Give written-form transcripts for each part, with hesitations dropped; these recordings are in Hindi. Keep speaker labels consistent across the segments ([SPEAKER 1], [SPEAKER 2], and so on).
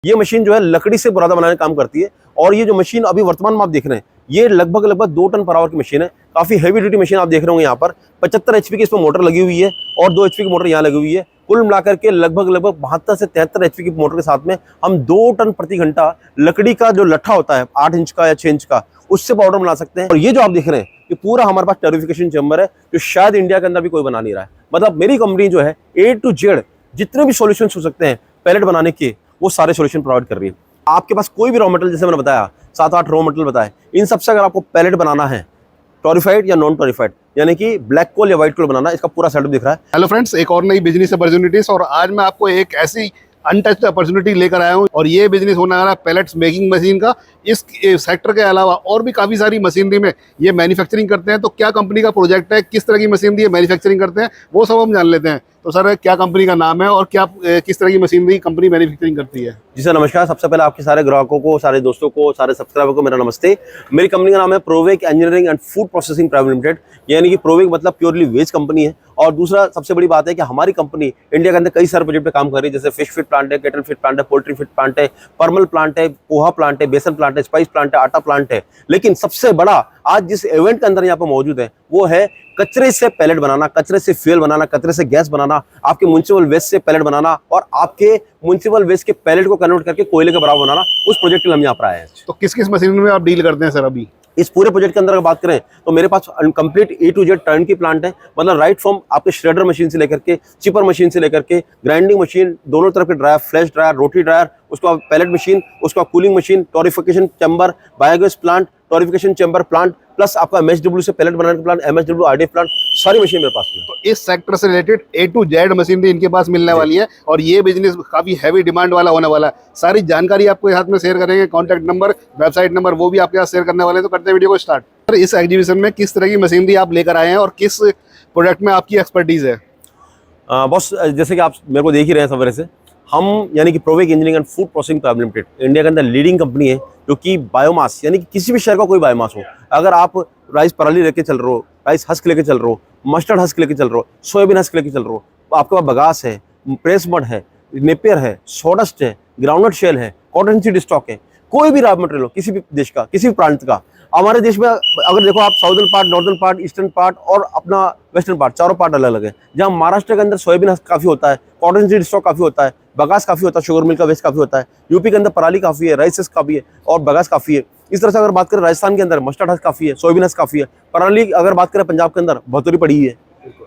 [SPEAKER 1] ये मशीन जो है लकड़ी से बुरादा बनाने का काम करती है। और ये जो मशीन अभी वर्तमान में आप देख रहे हैं, ये लगभग 2 टन पर आवर की मशीन है। काफी हैवी ड्यूटी मशीन आप देख रहे होंगे। यहाँ पर 75 HP की इसमें मोटर लगी हुई है और 2 HP की मोटर यहाँ लगी हुई है। कुल मिलाकर के लगभग 72 से 73 HP की मोटर के साथ में हम 2 टन प्रति घंटा लकड़ी का जो लट्ठा होता है 8 इंच का या 6 इंच का, उससे पाउडर बना सकते हैं। और ये जो आप देख रहे हैं, ये पूरा हमारे पास टर्बिफिकेशन चेंबर है, जो शायद इंडिया के अंदर भी कोई बना नहीं रहा है। मतलब मेरी कंपनी जो है A to Z जितने भी सॉल्यूशन हो सकते हैं पैलेट बनाने के, वो सारे सॉल्यूशन प्रोवाइड कर रही है। आपके पास कोई भी रॉ मटेरियल, जैसे मैंने बताया 7-8 रॉ मटेरियल बताए, इन सबसे अगर आपको पैलेट बनाना है, टोरिफाइड या नॉन टोरिफाइड, यानी कि ब्लैक कोल या व्हाइट कोल बनाना, इसका पूरा सेटअप दिख रहा है।
[SPEAKER 2] हेलो फ्रेंड्स, एक और नई बिजनेस अपॉर्चुनिटीज, और आज मैं आपको एक ऐसी अनटच्ड अपॉर्चुनिटी लेकर आया हूं। और ये बिजनेस होने वाला है पैलेट्स मेकिंग मशीन का। इस सेक्टर के अलावा और भी काफ़ी सारी मशीनरी में ये मैन्युफैक्चरिंग करते हैं। तो क्या कंपनी का प्रोजेक्ट है, किस तरह की मशीनरी मैन्युफैक्चरिंग करते हैं, वो सब हम जान लेते हैं। तो सर, क्या कंपनी का नाम है और क्या किस तरह की मशीनरी कंपनी मैन्युफैक्चरिंग करती है?
[SPEAKER 1] जी सर, नमस्कार। सबसे पहले आपके सारे ग्राहकों को, सारे दोस्तों को, सारे सब्सक्राइबर को मेरा नमस्ते। मेरी कंपनी का नाम है Provec engineering and food processing private limited, यानी कि प्रोवेक मतलब प्योरली वेज कंपनी है। और दूसरा सबसे बड़ी बात है कि हमारी कंपनी इंडिया के अंदर कई सारे प्रोजेक्ट पे काम कर रही है, जैसे फिश फीड प्लांट है, कैटल फीड प्लांट है, पोल्ट्री फीड प्लांट है, पर्मल प्लांट है, पोहा प्लांट है, बेसन प्लांट है, स्पाइस प्लांट है, आटा प्लांट है। लेकिन सबसे बड़ा आज जिस इवेंट के अंदर यहाँ पर मौजूद है, वो है कचरे से पैलेट बनाना, कचरे से फ्यूल बनाना, कचरे से गैस बनाना, आपके म्युनिसिपल वेस्ट से पैलेट बनाना और आपके म्युनिसिपल वेस्ट के पैलेट को कन्वर्ट करके कोयले के बराबर बनाना। उस प्रोजेक्ट के लिए हम यहाँ पर आए हैं।
[SPEAKER 2] तो किस किस मशीनरी में आप डील करते हैं सर अभी?
[SPEAKER 1] इस पूरे प्रोजेक्ट के अंदर अगर बात करें तो मेरे पास complete A to Z turnkey plant है। मतलब राइट फ्रॉम आपके श्रेडर मशीन से लेकर के, चिपर मशीन से लेकर के, ग्राइंडिंग मशीन, दोनों तरफ के dryer, flash dryer, rotary dryer, उसका पैलेट मशीन, उसका cooling machine, torrefaction chamber, biogas plant, torrefaction chamber plant, plus आपका MHW से पैलेट बनाने का प्लांट, MHW RDF प्लांट, सारी मशीन मेरे पास है।
[SPEAKER 2] तो इस सेक्टर से related A to Z machinery इनके पास मिलने वाली है और ये बिजनेस काफी हैवी डिमांड वाला होने वाला है। सारी जानकारी आपको साथ में शेयर करेंगे, कॉन्टैक्ट नंबर, वेबसाइट नंबर, वो भी आपके साथ शेयर करने वाले हैं। तो करते हैं वीडियो को स्टार्ट। सर, इस एग्जीबिशन में किस तरह की मशीनरी आप लेकर आए हैं और किस प्रोडक्ट में आपकी एक्सपर्टीज है?
[SPEAKER 1] बॉस, जैसे कि आप मेरे को देख ही रहे हैं सवेरे से, हम यानी कि Provec engineering and food processing private limited India के अंदर लीडिंग कंपनी है, जो कि बायोमास, यानी कि किसी भी शहर का कोई बायोमास हो, अगर आप राइस पराली लेके चल रहे हो, राइस हस्क लेके चल रहे हो, मस्टर्ड हस्क लेके चल रहे हो, सोयाबीन हस्क लेके चल रहे हो, आपके पास बगास है, प्रेस मड है, नेपियर है, सॉडस्ट है, ग्राउंडनट शेल है, कॉटन सीड स्टॉक है, कोई भी रॉ मटेरियल हो किसी भी देश का, किसी भी प्रांत का। हमारे देश में अगर देखो आप, southern part, northern part, eastern part और अपना वेस्टर्न पार्ट, चारों पार्ट अलग अलग है। जहाँ महाराष्ट्र के अंदर सोयाबीन हस्क काफी होता है, कॉटन सीड स्टॉक काफी होता है, बगास काफी होता है, शुगर मिल का वेस्ट काफी होता है। यूपी के अंदर पराली काफी है, राइस हस्क काफी है और बगास काफी है। इस तरह से अगर बात करें, राजस्थान के अंदर मस्टर्ड हस्क काफी है, सोयाबीन हस्क काफी है, पराली अगर बात करें पंजाब के अंदर भतूरी पड़ी है।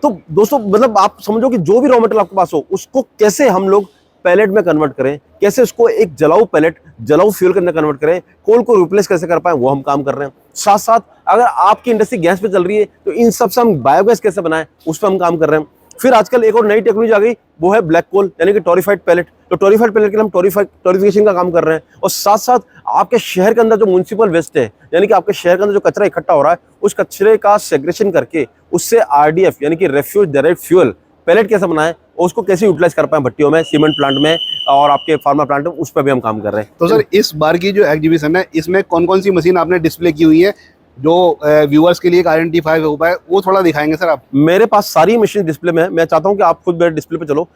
[SPEAKER 1] तो दोस्तों, मतलब आप समझो कि जो भी रॉ मटेरियल आपके पास हो, उसको कैसे हम लोग पैलेट में कन्वर्ट करें, कैसे उसको एक जलाऊ पैलेट, जलाऊ फ्यूल के अंदर कन्वर्ट करें, कोल को रिप्लेस कैसे कर पाए, वो हम काम कर रहे हैं। साथ साथ अगर आपकी इंडस्ट्री गैस पे चल रही है तो इन सब से हम बायोगैस कैसे बनाएं, उस पर हम काम कर रहे हैं। फिर आजकल एक और नई टेक्नोलॉजी आ गई, वो है ब्लैक कोल, यानी कि टोरिफाइड पैलेट। तो टोरिफाइड पैलेट के लिए हम टोरिफिकेशन का काम कर रहे हैं। और साथ साथ आपके शहर के अंदर जो म्युनिसिपल वेस्ट है, यानी कि आपके शहर के अंदर जो कचरा इकट्ठा हो रहा है, उस कचरे का सेग्रेशन करके उससे RDF यानी कि रेफ्यूज डायरेक्ट फ्यूल पैलेट कैसे बनाएं और उसको कैसे यूटिलाइज कर पाए भट्टियों में, सीमेंट प्लांट में और आपके फार्मा प्लांट में, उस पर भी हम काम कर रहे हैं।
[SPEAKER 2] तो सर, इस बार की जो एग्जीबिशन है, इसमें कौन कौन सी मशीन आपने डिस्प्ले की हुई है, जो व्यूअर्स के लिए आइडेंटिफाई हो पाए, वो थोड़ा दिखाएंगे सर आप?
[SPEAKER 1] मेरे पास सारी मशीन डिस्प्ले में है। मैं चाहता हूं कि आप खुद मेरे डिस्प्ले पे चलो।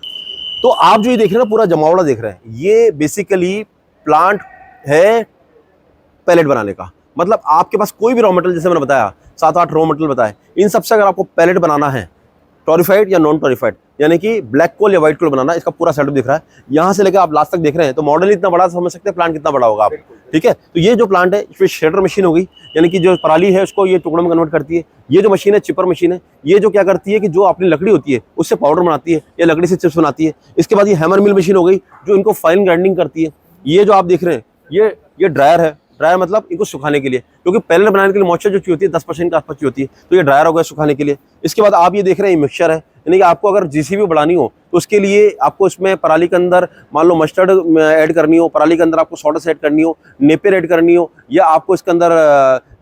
[SPEAKER 1] तो आप जो ये देख रहे हैं ना, पूरा जमावड़ा देख रहे हैं, ये बेसिकली प्लांट है पैलेट बनाने का। मतलब आपके पास कोई भी रॉ मटेरियल, जैसे मैंने बताया 7-8 रॉ मटेरियल बताए, इन सबसे अगर आपको पैलेट बनाना है, टोरिफाइड या नॉन टोरिफाइड, यानी कि ब्लैक कोल या व्हाइट कोल बनाना, इसका पूरा सेटअप दिख रहा है। यहाँ से लेकर आप लास्ट तक देख रहे हैं, तो मॉडल इतना बड़ा, समझ सकते हैं प्लांट कितना बड़ा होगा आप। ठीक है, तो ये जो प्लांट है, इसमें शेडर मशीन होगी, यानी कि जो पराली है उसको ये टुकड़ों में कन्वर्ट करती है। ये जो मशीन है चिपर मशीन है, ये जो क्या करती है कि जो अपनी लकड़ी होती है उससे पाउडर बनाती है, या लकड़ी से चिप्स बनाती है। इसके बाद ये हैमर मिल मशीन हो गई, जो इनको फाइन ग्राइंडिंग करती है। ये जो आप देख रहे हैं, ये ड्रायर है। ड्रायर मतलब इनको सुखाने के लिए, क्योंकि पैलेट बनाने के लिए मॉइस्चर जो चाहिए होती है 10% के आसपास की होती है, तो ये ड्रायर हो गया सुखाने के लिए। इसके बाद आप ये देख रहे हैं, मिक्सचर है, यानी कि आपको अगर GCB बढ़ानी हो तो उसके लिए आपको इसमें पराली के अंदर मान लो मस्टर्ड ऐड करनी हो, पराली के अंदर आपको सॉडस ऐड करनी हो, नेपियर ऐड करनी हो, या आपको इसके अंदर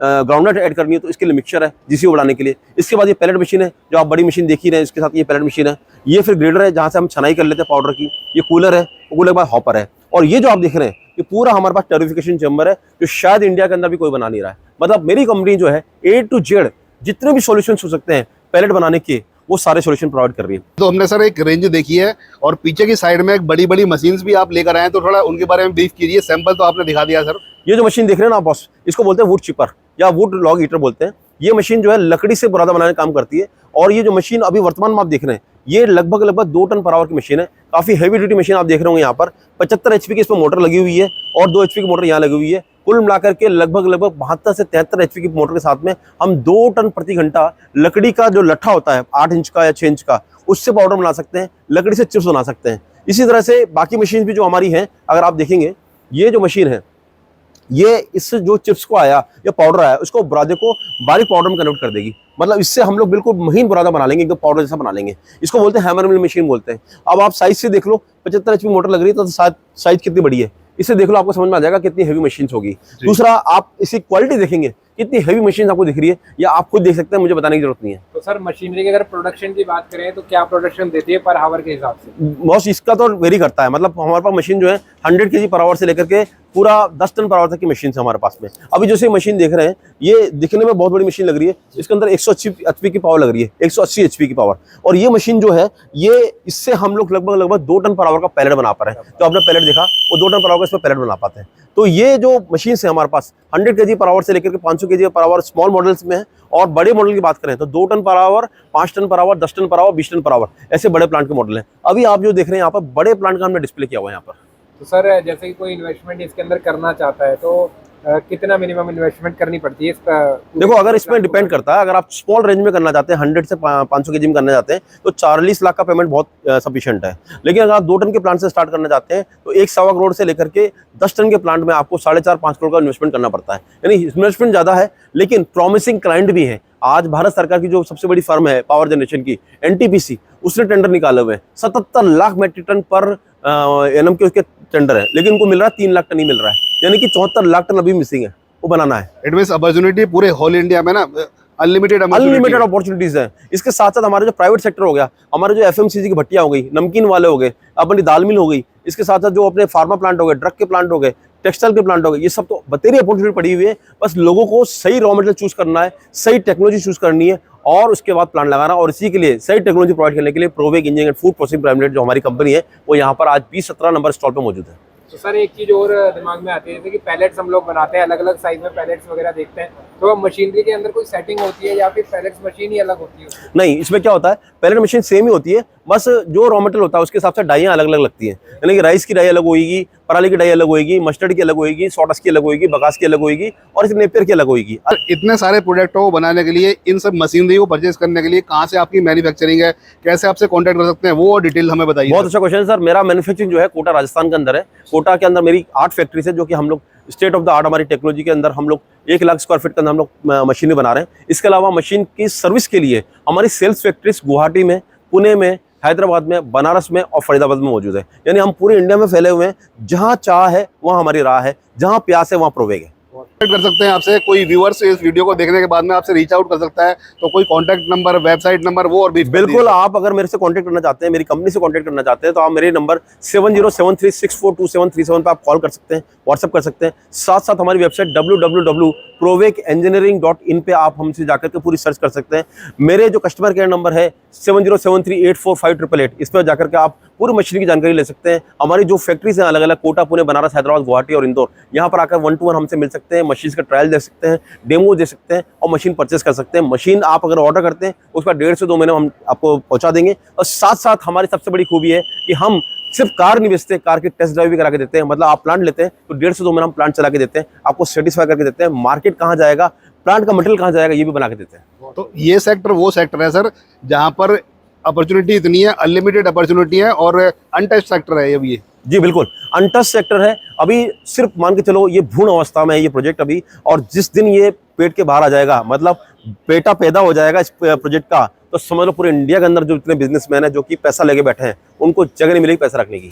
[SPEAKER 1] ग्राउंडनट ऐड करनी हो, तो इसके लिए मिक्सचर है GCB बढ़ाने के लिए। इसके बाद ये पैलेट मशीन है, जो आप बड़ी मशीन देख ही रहे हैं, इसके साथ ये पैलेट मशीन है। ये फिर ग्रेडर है, जहाँ से हम छनाई कर लेते हैं पाउडर की। ये कूलर है, कूलर के बाद हॉपर है। और ये जो आप देख रहे हैं, ये पूरा हमारे पास टर्बिफिकेशन चेंबर है, जो शायद इंडिया के अंदर भी कोई बना नहीं रहा है। मतलब मेरी कंपनी जो है A to Z जितने भी सॉल्यूशंस हो सकते हैं पैलेट बनाने के, वो सारे सोल्यूशन प्रोवाइड कर रही है।
[SPEAKER 2] तो हमने सर एक रेंज देखी है और पीछे की साइड में एक बड़ी बड़ी मशीन्स भी आप लेकर आए हैं, तो थोड़ा उनके बारे में ब्रीफ कीजिए। सैंपल तो आपने दिखा दिया सर।
[SPEAKER 1] ये जो मशीन देख रहे हैं ना बॉस, इसको बोलते हैं वुड चिपर या वुड लॉग हीटर बोलते हैं। ये मशीन जो है लकड़ी से बुरादा बनाने का काम करती है। और ये जो मशीन अभी वर्तमान में आप देख रहे हैं, ये लगभग 2 टन पर आवर की मशीन है। काफी हैवी ड्यूटी मशीन आप देख रहे होंगे। यहाँ पर 75 HP की इसमें मोटर लगी हुई है और 2 HP की मोटर यहाँ लगी हुई है। कुल मिलाकर के लगभग 72 से 73 HP की मोटर के साथ में हम 2 टन प्रति घंटा लकड़ी का जो लट्ठा होता है 8 इंच का या 6 इंच का, उससे पाउडर बना सकते हैं, लकड़ी से चिप्स बना सकते हैं। इसी तरह से बाकी मशीन भी जो हमारी हैं, अगर आप देखेंगे ये जो मशीन है, ये इससे जो चिप्स को आया या पाउडर आया, उसको बुरादे को बारीक पाउडर में कन्वर्ट कर देगी। मतलब इससे हम लोग बिल्कुल महीन बुरादा बना लेंगे, एकदम पाउडर जैसा बना लेंगे। इसको बोलते हैं हैमर मिल मशीन बोलते हैं। अब आप साइज से देख लो, 75 HP मोटर लग रही है तो साइज कितनी बड़ी है, इससे देख लो, आपको समझ में आ जाएगा कितनी हैवी मशीन होगी। दूसरा, आप इसकी क्वालिटी देखेंगे, कितनी हैवी मशीन आपको दिख रही है, या आप खुद देख सकते हैं, मुझे बताने की जरूरत नहीं है।
[SPEAKER 3] तो सर मशीनरी की अगर प्रोडक्शन की बात करें तो क्या प्रोडक्शन देती है पर आवर के हिसाब से?
[SPEAKER 1] बॉस इसका तो वेरी करता है। मतलब हमारे पास मशीन जो है 100 kg पर आवर से लेकर के पूरा 10 टन पर आवर तक की मशीन है हमारे पास में। अभी जैसे मशीन देख रहे हैं, ये दिखने में बहुत बड़ी मशीन लग रही है। इसके अंदर 180 HP की पावर लग रही है, 180 HP की पावर। और ये मशीन जो है, ये इससे हम लोग लगभग 2 टन पर आवर का पैलेट बना पा रहे हैं। तो आपने पैलेट देखा, वो 2 टन पर आवर का इसमें पैलेट बना पाते हैं। तो ये जो मशीन है हमारे पास 100 kg पर आवर से लेकर के 500 kg per hour small models में है। और बड़े मॉडल की बात करें तो 2 ton per hour, 5 ton per hour, 10 ton per hour, 20 ton per hour, ऐसे बड़े प्लांट के मॉडल हैं। अभी आप जो देख रहे हैं यहाँ पर, बड़े प्लांट का हमने डिस्प्ले किया हुआ है यहाँ पर।
[SPEAKER 3] तो सर जैसे कि कोई इन्वेस्टमेंट इसके अंदर करना चाहता है तो कितना मिनिमम इन्वेस्टमेंट करनी पड़ती है इसका?
[SPEAKER 1] देखो, अगर इसमें डिपेंड करता है, अगर आप स्मॉल रेंज में करना चाहते हैं, 100 से 500 kg में करना चाहते हैं, तो 40 लाख का पेमेंट बहुत सफिशिएंट है। लेकिन अगर आप 2 टन के प्लांट से स्टार्ट करना चाहते हैं तो 1.25 करोड़ से लेकर के 10 टन के प्लांट में आपको 4.5-5 करोड़ का इन्वेस्टमेंट करना पड़ता है। यानी इन्वेस्टमेंट ज्यादा है, लेकिन प्रॉमिसिंग क्लाइंट भी है। आज भारत सरकार की जो सबसे बड़ी फर्म है पावर जनरेशन की, NTPC, उसने टेंडर निकाले हुए हैं। 77 lakh metric ton per annum के उसके टेंडर है, लेकिन उनको मिल रहा है 3 लाख टन ही मिल रहा है। यानी कि 74 लाख टन अभी मिसिंग है, वो बनाना है।
[SPEAKER 2] इट मींस अपॉर्चुनिटी पूरे होल इंडिया में ना अनलिमिटेड
[SPEAKER 1] अपॉर्चुनिटीज है। इसके साथ साथ हमारे जो प्राइवेट सेक्टर हो गया, हमारे जो FMCG की भट्टियां हो गई, नमकीन वाले हो गए, अपनी दाल मिल हो गई, इसके साथ साथ जो अपने फार्मा प्लांट हो गए, ड्रग के प्लांट हो गए, टेक्सटाइल के प्लांट हो गए, ये सब तो बतेरी अपॉर्चुनिटी पड़ी हुई है। बस लोगों को सही रॉ मटेरियल चूज करना है, सही टेक्नोलॉजी चूज करनी है और उसके बाद प्लांट लगाना। और इसी के लिए सही टेक्नोलॉजी प्रोवाइड करने के लिए Provec engineering and food processing private limited जो हमारी कंपनी है, वो यहाँ पर आज 20-17 नंबर स्टॉल पर मौजूद है।
[SPEAKER 3] तो सर एक चीज और दिमाग में आती है, जैसे कि पैलेट्स हम लोग बनाते हैं, अलग अलग साइज में पैलेट्स वगैरह देखते हैं, तो मशीनरी के अंदर कोई सेटिंग होती है या फिर पैलेट्स मशीन ही अलग होती है?
[SPEAKER 1] नहीं, इसमें क्या होता है, पैलेट मशीन सेम ही होती है, बस जो रॉ मटेरियल होता है उसके हिसाब से डाइयाँ अलग अलग लगती हैं। यानी कि राइस की डाई अलग होगी, पराली की डाई अलग होगी, मस्टर्ड की अलग होगी, सॉटस की अलग होगी, बगास की अलग होगी और नेपियर की अलग होगी।
[SPEAKER 2] इतने सारे प्रोडक्टों को बनाने के लिए, इन सब मशीनरी को परचेज करने के लिए कहाँ से आपकी मैन्युफैक्चरिंग है, कैसे आपसे कांटेक्ट कर सकते हैं, वो डिटेल हमें बताइए।
[SPEAKER 1] बहुत अच्छा क्वेश्चन है सर। मेरा मैन्युफैक्चरिंग जो है कोटा राजस्थान के अंदर है। कोटा के अंदर मेरी 8 फैक्ट्रीज है, जो कि हम लोग स्टेट ऑफ द आर्ट हमारी टेक्नोलॉजी के अंदर हम लोग 1 लाख स्क्वायर फीट के अंदर हम लोग मशीनें बना रहे हैं। इसके अलावा मशीन की सर्विस के लिए हमारी सेल्स फैक्ट्रीज गुवाहाटी में, पुणे में, हैदराबाद में, बनारस में और फरीदाबाद में मौजूद है। यानी हम पूरे इंडिया में फैले हुए हैं। जहां चाह है वहां हमारी राह है, जहां प्यास है वहां प्रोवेग है।
[SPEAKER 2] कर सकते हैं आपसे, कोई व्यूअर्स इस वीडियो को देखने के बाद में आपसे रीच आउट कर सकता है, तो कोई कांटेक्ट नंबर, वेबसाइट नंबर, वो और भी
[SPEAKER 1] बिल्कुल। आप अगर मेरे से कांटेक्ट करना चाहते हैं, मेरी कंपनी से कांटेक्ट करना चाहते हैं, तो आप मेरे नंबर 7073642737 पर आप कॉल कर सकते हैं, व्हाट्सएप कर सकते हैं। साथ साथ हमारी वेबसाइट www.provekengineering.in पे आप हमसे जाकर के पूरी सर्च कर सकते हैं। मेरे जो कस्टमर केयर नंबर है 7073845888, इस पर जाकर के आप पूरी मशीन की जानकारी ले सकते हैं। हमारी जो फैक्ट्रीज हैं अलग अलग, कोटा, पुणे, बनारस, हैदराबाद, गुवाहाटी और इंदौर, यहाँ पर आकर 1 to 1 हमसे मिल सकते हैं, मशीन का ट्रायल दे सकते हैं, डेमो दे सकते हैं और मशीन परचेस कर सकते हैं। मशीन आप अगर ऑर्डर करते हैं उसका 1.5 से 2 महीने हम आपको पहुंचा देंगे। और साथ साथ हमारी सबसे बड़ी खूबी है कि हम सिर्फ कार नहीं बेचते, कार की टेस्ट ड्राइव भी करा के देते हैं। मतलब आप प्लांट लेते हैं तो 1.5 से 2 महीने हम प्लांट चला के देते हैं, आपको सेटिस्फाई करके देते हैं। मार्केट कहाँ जाएगा, प्लांट का मटेरियल कहाँ जाएगा, ये भी बना के देते हैं।
[SPEAKER 2] तो ये सेक्टर वो सेक्टर है सर जहाँ पर अपॉर्चुनिटी इतनी है, अनलिमिटेड अपॉर्चुनिटी है और अनटच्ड सेक्टर है ये भी।
[SPEAKER 1] जी बिल्कुल, अनटच सेक्टर है। अभी सिर्फ मान के चलो ये भ्रूण अवस्था में है ये प्रोजेक्ट अभी, और जिस दिन ये पेट के बाहर आ जाएगा, मतलब बेटा पैदा हो जाएगा इस प्रोजेक्ट का, तो समझ लो पूरे इंडिया के अंदर जो इतने बिजनेसमैन है जो कि पैसा लेके बैठे हैं, उनको जगह नहीं मिलेगी पैसा रखने की।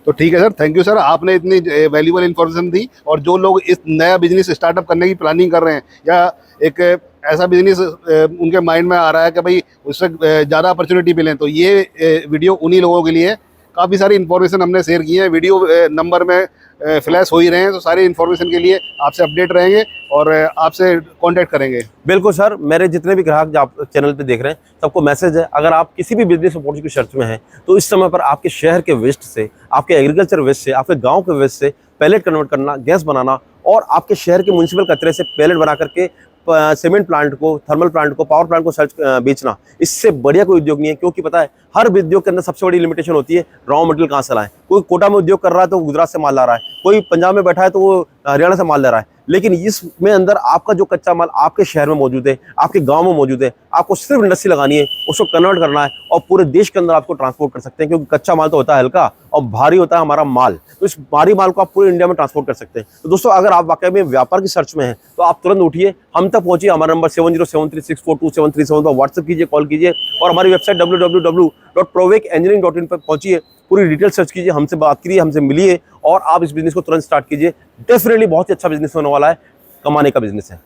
[SPEAKER 2] तो ठीक है सर, थैंक यू सर, आपने इतनी वैल्यूबल इन्फॉर्मेशन दी। और जो लोग इस नया बिजनेस स्टार्टअप करने की प्लानिंग कर रहे हैं, या एक ऐसा बिजनेस उनके माइंड में आ रहा है कि भाई उससे ज़्यादा अपॉर्चुनिटी मिले, तो ये वीडियो उन्हीं लोगों के लिए है। काफ़ी सारी इन्फॉर्मेशन हमने शेयर की है। वीडियो नंबर में फ्लैश हो ही रहे हैं, तो सारी इन्फॉर्मेशन के लिए आपसे अपडेट रहेंगे और आपसे कांटेक्ट करेंगे।
[SPEAKER 1] बिल्कुल सर, मेरे जितने भी ग्राहक जो आप चैनल पे देख रहे हैं सबको मैसेज है, अगर आप किसी भी बिजनेस अपॉर्चुनिटी की सर्च में हैं तो इस समय पर आपके शहर के वेस्ट से, आपके एग्रीकल्चर वेस्ट से, आपके गांव के वेस्ट से पैलेट कन्वर्ट करना, गैस बनाना और आपके शहर के म्युनिसिपल कचरे से पैलेट बना करके सीमेंट प्लांट को, थर्मल प्लांट को, पावर प्लांट को सर्च बेचना, इससे बढ़िया कोई उद्योग नहीं है। क्योंकि पता है हर उद्योग के अंदर सबसे बड़ी लिमिटेशन होती है रॉ मटेरियल कहाँ से लाएं। कोई कोटा में उद्योग कर रहा है तो गुजरात से माल ला रहा है, कोई पंजाब में बैठा है तो वो हरियाणा से माल ले रहा है, लेकिन इसमें अंदर आपका जो कच्चा माल आपके शहर में मौजूद है, आपके गांव में मौजूद है, आपको सिर्फ इंडस्ट्री लगानी है, उसको कन्वर्ट करना है और पूरे देश के अंदर आपको ट्रांसपोर्ट कर सकते हैं। क्योंकि कच्चा माल तो होता है हल्का और भारी होता है हमारा माल, तो इस भारी माल को आप पूरे इंडिया में ट्रांसपोर्ट कर सकते हैं। तो दोस्तों अगर आप वाकई में व्यापार की सर्च में हैं तो आप तुरंत उठिए, हम तक पहुंचिए। हमारा नंबर 7073642737 पर व्हाट्सएप कीजिए, कॉल कीजिए और हमारी वेबसाइट www.provekengineering.in पर पहुंचिए, पूरी डिटेल सर्च कीजिए, हमसे बात करिए, हमसे मिलिए और आप इस बिजनेस को तुरंत स्टार्ट कीजिए। डेफिनेटली बहुत ही अच्छा बिजनेस होने वाला है, कमाने का बिजनेस है।